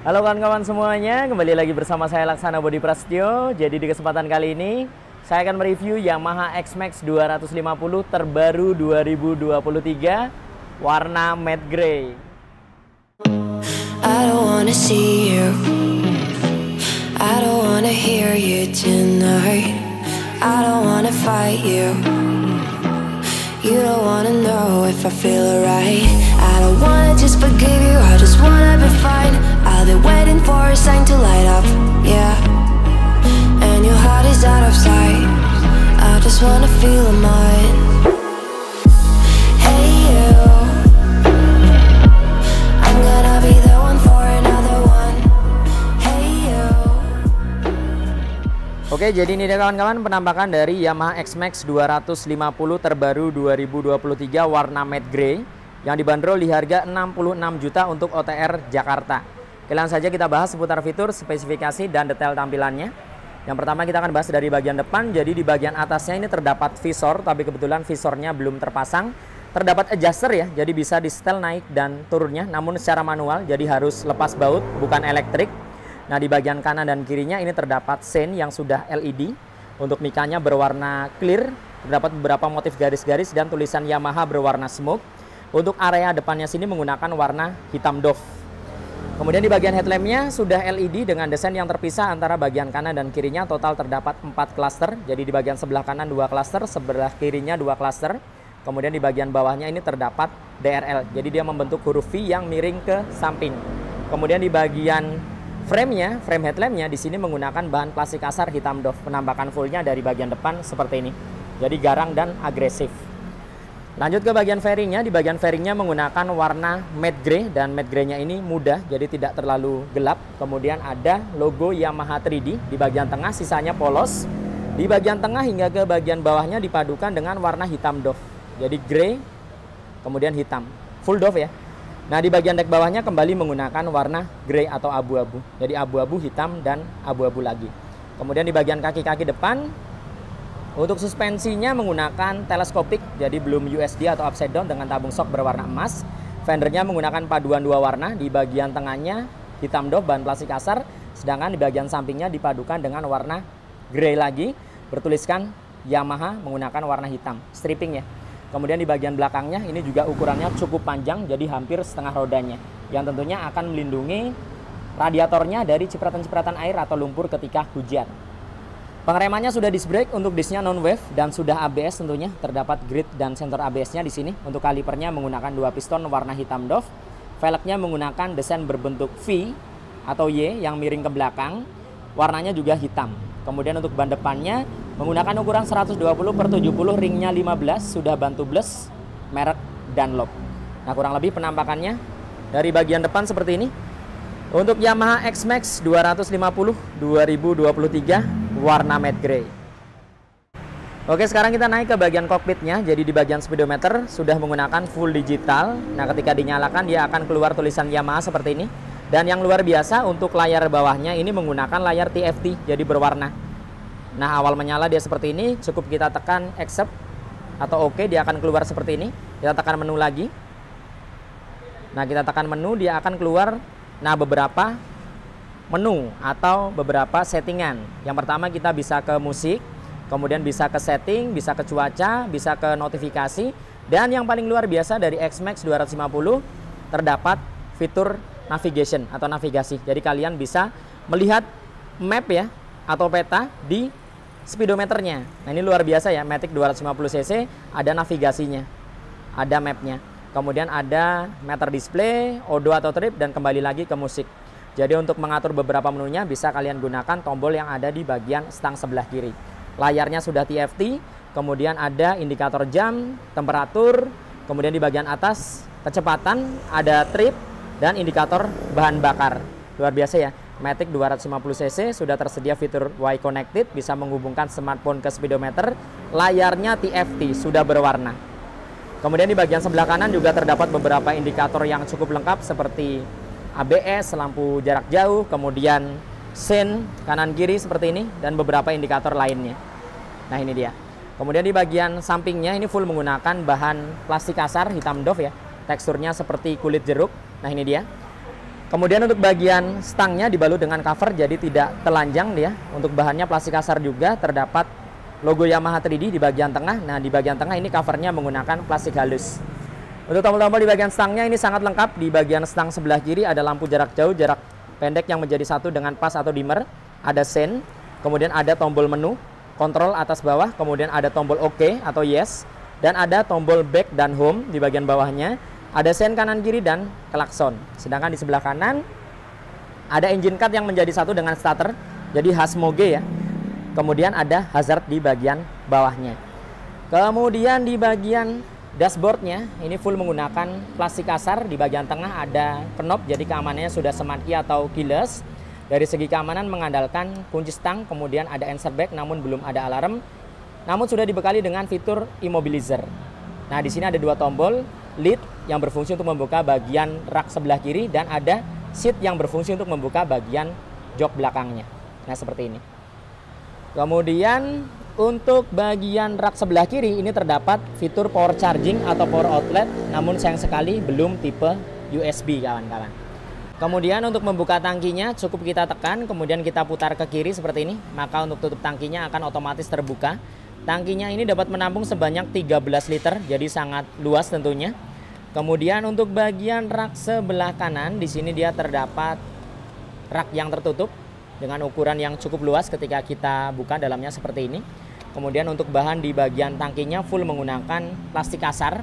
Halo kawan-kawan semuanya, kembali lagi bersama saya Laksana Bodi Prasetyo. Jadi di kesempatan kali ini saya akan mereview Yamaha X-Max 250 terbaru 2023 warna matte grey. I don't wanna see you, I don't wanna hear you tonight, I don't wanna fight you, you don't wanna know if I feel alright. I don't wanna just forgive you, I just wanna be fine. I'll be waiting for a sign to light up, yeah. And your heart is out of sight, I just wanna feel mine. Hey you, I'm gonna be the one for another one. Hey you. Oke, jadi ini dia kawan-kawan penampakan dari Yamaha X-Max 250 terbaru 2023 warna matte grey yang dibanderol di harga 66 juta untuk OTR Jakarta. Langsung saja kita bahas seputar fitur, spesifikasi, dan detail tampilannya. Yang pertama kita akan bahas dari bagian depan. Jadi di bagian atasnya ini terdapat visor, tapi kebetulan visornya belum terpasang. Terdapat adjuster ya, jadi bisa di setel naik dan turunnya, namun secara manual, jadi harus lepas baut, bukan elektrik. Nah di bagian kanan dan kirinya ini terdapat sein yang sudah LED. Untuk mikanya berwarna clear, terdapat beberapa motif garis-garis dan tulisan Yamaha berwarna smoke. Untuk area depannya sini menggunakan warna hitam doff. Kemudian di bagian headlampnya sudah LED dengan desain yang terpisah antara bagian kanan dan kirinya. Total terdapat 4 klaster. Jadi di bagian sebelah kanan 2 klaster, sebelah kirinya 2 klaster. Kemudian di bagian bawahnya ini terdapat DRL. Jadi dia membentuk huruf V yang miring ke samping. Kemudian di bagian frame-nya, frame headlampnya di sini menggunakan bahan plastik kasar hitam doff. Penampakan fullnya dari bagian depan seperti ini. Jadi garang dan agresif. Lanjut ke bagian fairingnya. Di bagian fairingnya menggunakan warna matte grey, dan matte grey-nya ini mudah, jadi tidak terlalu gelap. Kemudian ada logo Yamaha 3D di bagian tengah, sisanya polos. Di bagian tengah hingga ke bagian bawahnya dipadukan dengan warna hitam doff. Jadi grey, kemudian hitam, full doff ya. Nah di bagian dek bawahnya kembali menggunakan warna grey atau abu-abu. Jadi abu-abu, hitam, dan abu-abu lagi. Kemudian di bagian kaki-kaki depan, untuk suspensinya menggunakan teleskopik, jadi belum USD atau upside down dengan tabung shock berwarna emas. Fendernya menggunakan paduan 2 warna, di bagian tengahnya hitam doff bahan plastik kasar, sedangkan di bagian sampingnya dipadukan dengan warna grey lagi, bertuliskan Yamaha menggunakan warna hitam, stripping ya. Kemudian di bagian belakangnya ini juga ukurannya cukup panjang, jadi hampir setengah rodanya, yang tentunya akan melindungi radiatornya dari cipratan-cipratan air atau lumpur ketika hujan. Pengeremannya sudah disc brake, untuk discnya non-wave dan sudah ABS tentunya. Terdapat grid dan sensor ABS-nya di sini. Untuk kalipernya menggunakan 2 piston warna hitam doff. Velgnya menggunakan desain berbentuk V atau Y yang miring ke belakang. Warnanya juga hitam. Kemudian untuk ban depannya menggunakan ukuran 120/70, ringnya 15, sudah ban tubeless, merek Dunlop. Nah kurang lebih penampakannya dari bagian depan seperti ini. Untuk Yamaha X-Max 250 2023 warna matte grey. Oke, sekarang kita naik ke bagian kokpitnya. Jadi di bagian speedometer sudah menggunakan full digital. Nah ketika dinyalakan dia akan keluar tulisan Yamaha seperti ini. Dan yang luar biasa untuk layar bawahnya ini menggunakan layar TFT, jadi berwarna. Nah awal menyala dia seperti ini, cukup kita tekan accept atau OK, dia akan keluar seperti ini. Kita tekan menu lagi. Nah kita tekan menu, dia akan keluar beberapa menu atau beberapa settingan. Yang pertama kita bisa ke musik, kemudian bisa ke setting, bisa ke cuaca, bisa ke notifikasi, dan yang paling luar biasa dari X-Max 250 terdapat fitur navigation atau navigasi. Jadi kalian bisa melihat map ya atau peta di speedometernya. Nah ini luar biasa ya, Matic 250cc ada navigasinya, ada mapnya. Kemudian ada meter display, odo atau trip, dan kembali lagi ke musik. Jadi untuk mengatur beberapa menunya bisa kalian gunakan tombol yang ada di bagian stang sebelah kiri. Layarnya sudah TFT, kemudian ada indikator jam, temperatur, kemudian di bagian atas kecepatan, ada trip, dan indikator bahan bakar. Luar biasa ya, Matic 250cc sudah tersedia fitur Y Connected, bisa menghubungkan smartphone ke speedometer, layarnya TFT, sudah berwarna. Kemudian di bagian sebelah kanan juga terdapat beberapa indikator yang cukup lengkap seperti ABS, lampu jarak jauh, kemudian sein kanan kiri seperti ini, dan beberapa indikator lainnya. Nah ini dia. Kemudian di bagian sampingnya ini full menggunakan bahan plastik kasar hitam doff ya. Teksturnya seperti kulit jeruk. Nah ini dia. Kemudian untuk bagian stangnya dibalut dengan cover jadi tidak telanjang dia. Untuk bahannya plastik kasar juga, terdapat logo Yamaha 3D di bagian tengah. Nah, di bagian tengah ini covernya menggunakan plastik halus. Untuk tombol-tombol di bagian stangnya ini sangat lengkap. Di bagian stang sebelah kiri ada lampu jarak jauh, jarak pendek yang menjadi satu dengan pas atau dimmer. Ada sen, kemudian ada tombol menu, kontrol atas bawah, kemudian ada tombol OK atau yes, dan ada tombol back dan home di bagian bawahnya. Ada sen kanan kiri dan klakson. Sedangkan di sebelah kanan ada engine cut yang menjadi satu dengan starter, jadi khas Moge ya. Kemudian ada hazard di bagian bawahnya. Kemudian di bagian dashboardnya ini full menggunakan plastik kasar. Di bagian tengah ada knob, jadi keamanannya sudah smart key atau keyless. Dari segi keamanan mengandalkan kunci stang, kemudian ada answer back namun belum ada alarm. Namun sudah dibekali dengan fitur immobilizer. Nah, di sini ada dua tombol, lead yang berfungsi untuk membuka bagian rak sebelah kiri dan ada seat yang berfungsi untuk membuka bagian jok belakangnya. Nah, seperti ini. Kemudian untuk bagian rak sebelah kiri ini terdapat fitur power charging atau power outlet, namun sayang sekali belum tipe USB kawan-kawan. Kemudian untuk membuka tangkinya cukup kita tekan, kemudian kita putar ke kiri seperti ini, maka untuk tutup tangkinya akan otomatis terbuka. Tangkinya ini dapat menampung sebanyak 13 liter, jadi sangat luas tentunya. Kemudian untuk bagian rak sebelah kanan di sini dia terdapat rak yang tertutup dengan ukuran yang cukup luas ketika kita buka dalamnya seperti ini. Kemudian untuk bahan di bagian tangkinya full menggunakan plastik kasar,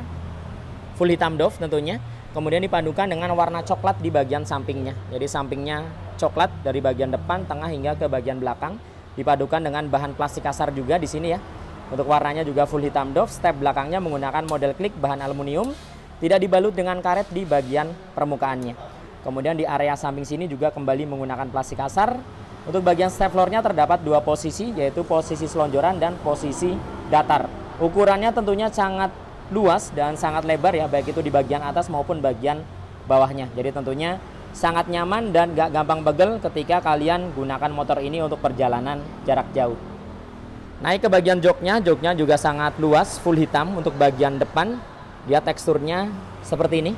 full hitam doff tentunya. Kemudian dipadukan dengan warna coklat di bagian sampingnya. Jadi sampingnya coklat dari bagian depan, tengah hingga ke bagian belakang. Dipadukan dengan bahan plastik kasar juga di sini ya. Untuk warnanya juga full hitam doff. Step belakangnya menggunakan model klik bahan aluminium. Tidak dibalut dengan karet di bagian permukaannya. Kemudian di area samping sini juga kembali menggunakan plastik kasar. Untuk bagian step floornya terdapat dua posisi, yaitu posisi selonjoran dan posisi datar. Ukurannya tentunya sangat luas dan sangat lebar ya, baik itu di bagian atas maupun bagian bawahnya. Jadi tentunya sangat nyaman dan gak gampang pegel ketika kalian gunakan motor ini untuk perjalanan jarak jauh. Naik ke bagian joknya juga sangat luas, full hitam untuk bagian depan. Dia teksturnya seperti ini,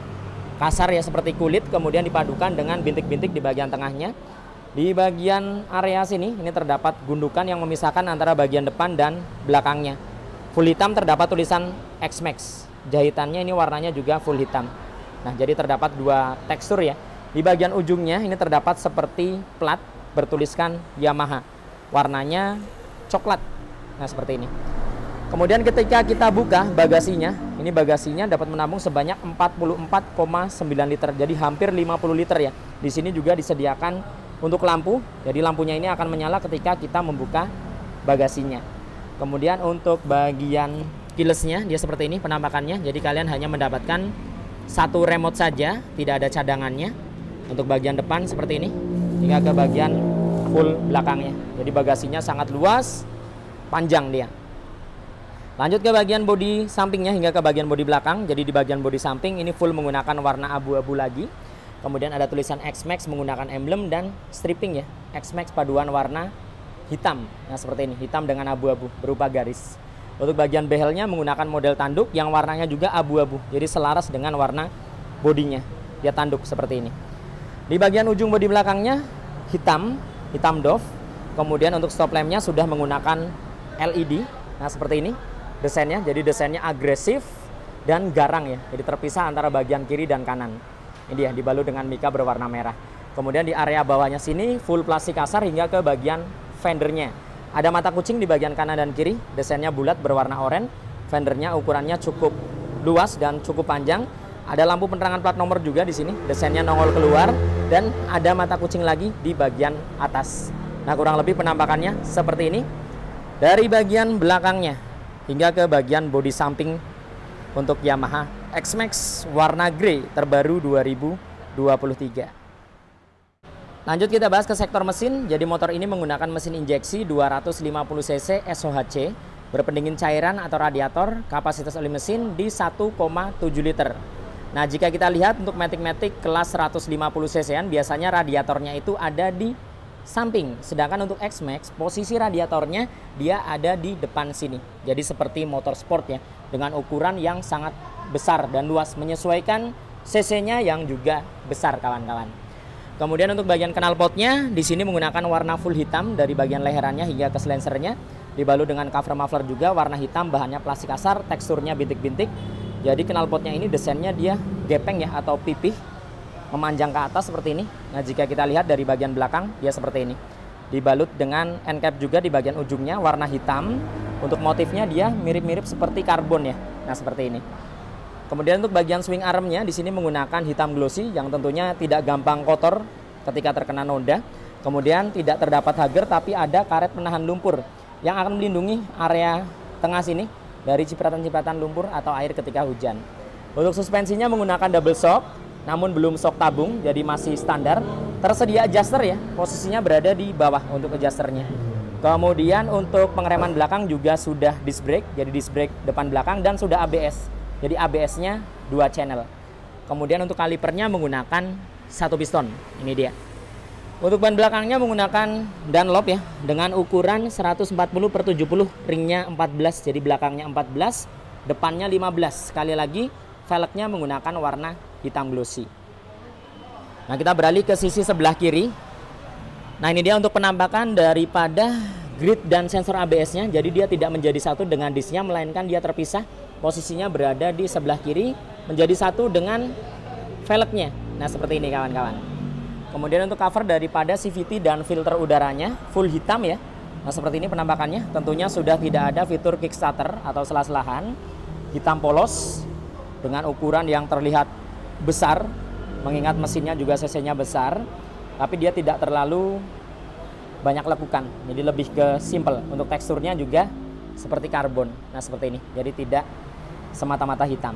kasar ya seperti kulit, kemudian dipadukan dengan bintik-bintik di bagian tengahnya. Di bagian area sini ini terdapat gundukan yang memisahkan antara bagian depan dan belakangnya. Full hitam, terdapat tulisan X-Max. Jahitannya ini warnanya juga full hitam. Nah, jadi terdapat dua tekstur ya. Di bagian ujungnya ini terdapat seperti plat bertuliskan Yamaha. Warnanya coklat. Nah, seperti ini. Kemudian ketika kita buka bagasinya, ini bagasinya dapat menampung sebanyak 44,9 liter. Jadi hampir 50 liter ya. Di sini juga disediakan untuk lampu. Jadi lampunya ini akan menyala ketika kita membuka bagasinya. Kemudian untuk bagian keylessnya dia seperti ini penampakannya. Jadi kalian hanya mendapatkan satu remote saja, tidak ada cadangannya. Untuk bagian depan seperti ini hingga ke bagian full belakangnya. Jadi bagasinya sangat luas, panjang dia. Lanjut ke bagian bodi sampingnya hingga ke bagian bodi belakang. Jadi di bagian bodi samping ini full menggunakan warna abu-abu lagi. Kemudian ada tulisan X-Max menggunakan emblem dan stripping ya. X-Max paduan warna hitam. Nah, seperti ini, hitam dengan abu-abu berupa garis. Untuk bagian behelnya menggunakan model tanduk yang warnanya juga abu-abu. Jadi selaras dengan warna bodinya. Dia tanduk seperti ini. Di bagian ujung bodi belakangnya hitam doff. Kemudian untuk stop lampnya sudah menggunakan LED. Nah, seperti ini. Desainnya, jadi desainnya agresif dan garang ya. Jadi terpisah antara bagian kiri dan kanan. Ini dia dibalut dengan mika berwarna merah. Kemudian di area bawahnya sini full plastik kasar hingga ke bagian fendernya. Ada mata kucing di bagian kanan dan kiri. Desainnya bulat berwarna oranye. Fendernya ukurannya cukup luas dan cukup panjang. Ada lampu penerangan plat nomor juga di sini. Desainnya nongol keluar dan ada mata kucing lagi di bagian atas. Nah, kurang lebih penampakannya seperti ini. Dari bagian belakangnya hingga ke bagian bodi samping untuk Yamaha X-Max warna grey terbaru 2023. Lanjut kita bahas ke sektor mesin. Jadi motor ini menggunakan mesin injeksi 250 cc SOHC berpendingin cairan atau radiator, kapasitas oli mesin di 1,7 liter. Nah, jika kita lihat untuk Matic kelas 150 cc-an biasanya radiatornya itu ada di samping, sedangkan untuk X-Max posisi radiatornya dia ada di depan sini. Jadi seperti motor sport ya, dengan ukuran yang sangat besar dan luas menyesuaikan cc-nya yang juga besar kawan-kawan. Kemudian untuk bagian knalpotnya di sini menggunakan warna full hitam dari bagian leherannya hingga ke silencernya, dibalut dengan cover muffler juga warna hitam, bahannya plastik kasar, teksturnya bintik-bintik. Jadi knalpotnya ini desainnya dia gepeng ya atau pipih, memanjang ke atas seperti ini. Nah, jika kita lihat dari bagian belakang dia seperti ini. Dibalut dengan end cap juga di bagian ujungnya warna hitam. Untuk motifnya dia mirip-mirip seperti karbon ya. Nah, seperti ini. Kemudian untuk bagian swing armnya di sini menggunakan hitam glossy yang tentunya tidak gampang kotor ketika terkena noda. Kemudian tidak terdapat hager tapi ada karet penahan lumpur yang akan melindungi area tengah sini dari cipratan-cipratan lumpur atau air ketika hujan. Untuk suspensinya menggunakan double shock namun belum shock tabung, jadi masih standar. Tersedia adjuster ya, posisinya berada di bawah untuk adjusternya. Kemudian untuk pengereman belakang juga sudah disc brake, jadi disc brake depan belakang dan sudah ABS. Jadi ABS-nya 2 channel. Kemudian untuk kalipernya menggunakan 1 piston. Ini dia. Untuk ban belakangnya menggunakan Dunlop ya, dengan ukuran 140/70, ringnya 14, jadi belakangnya 14, depannya 15. Sekali lagi, velgnya menggunakan warna hitam glossy. Nah, kita beralih ke sisi sebelah kiri. Nah, ini dia untuk penampakan daripada grid dan sensor ABS-nya. Jadi dia tidak menjadi satu dengan disknya, melainkan dia terpisah. Posisinya berada di sebelah kiri, menjadi satu dengan velgnya. Nah, seperti ini kawan-kawan. Kemudian untuk cover daripada CVT dan filter udaranya full hitam ya. Nah, seperti ini penampakannya. Tentunya sudah tidak ada fitur kickstarter atau selah-selahan. Hitam polos dengan ukuran yang terlihat besar, mengingat mesinnya juga cc-nya besar, tapi dia tidak terlalu banyak lekukan, jadi lebih ke simple. Untuk teksturnya juga seperti karbon. Nah, seperti ini, jadi tidak semata-mata hitam.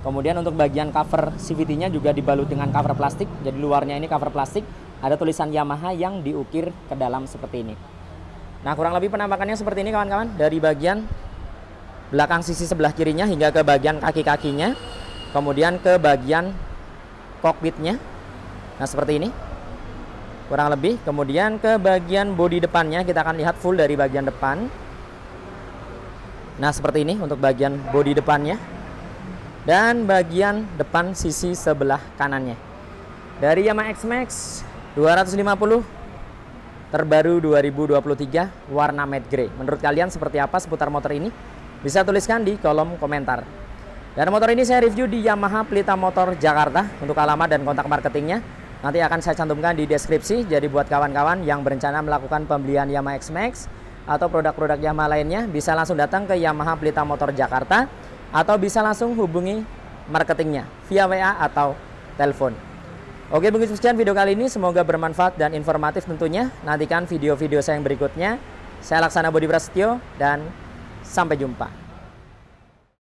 Kemudian untuk bagian cover CVT-nya juga dibalut dengan cover plastik, jadi luarnya ini cover plastik, ada tulisan Yamaha yang diukir ke dalam seperti ini. Nah, kurang lebih penampakannya seperti ini kawan-kawan, dari bagian belakang sisi sebelah kirinya hingga ke bagian kaki-kakinya, kemudian ke bagian cockpitnya. Nah, seperti ini kurang lebih. Kemudian ke bagian bodi depannya kita akan lihat full dari bagian depan. Nah, seperti ini untuk bagian bodi depannya dan bagian depan sisi sebelah kanannya. Dari Yamaha X-Max 250 terbaru 2023 warna matte grey. Menurut kalian seperti apa seputar motor ini? Bisa tuliskan di kolom komentar. Dan motor ini saya review di Yamaha Pelita Motor Jakarta. Untuk alamat dan kontak marketingnya nanti akan saya cantumkan di deskripsi. Jadi buat kawan-kawan yang berencana melakukan pembelian Yamaha X-Max atau produk-produk Yamaha lainnya, bisa langsung datang ke Yamaha Pelita Motor Jakarta atau bisa langsung hubungi marketingnya via WA atau telepon. Oke, begitu sekian video kali ini, semoga bermanfaat dan informatif tentunya. Nantikan video-video saya yang berikutnya. Saya Laksana Budi Prasetyo dan sampai jumpa.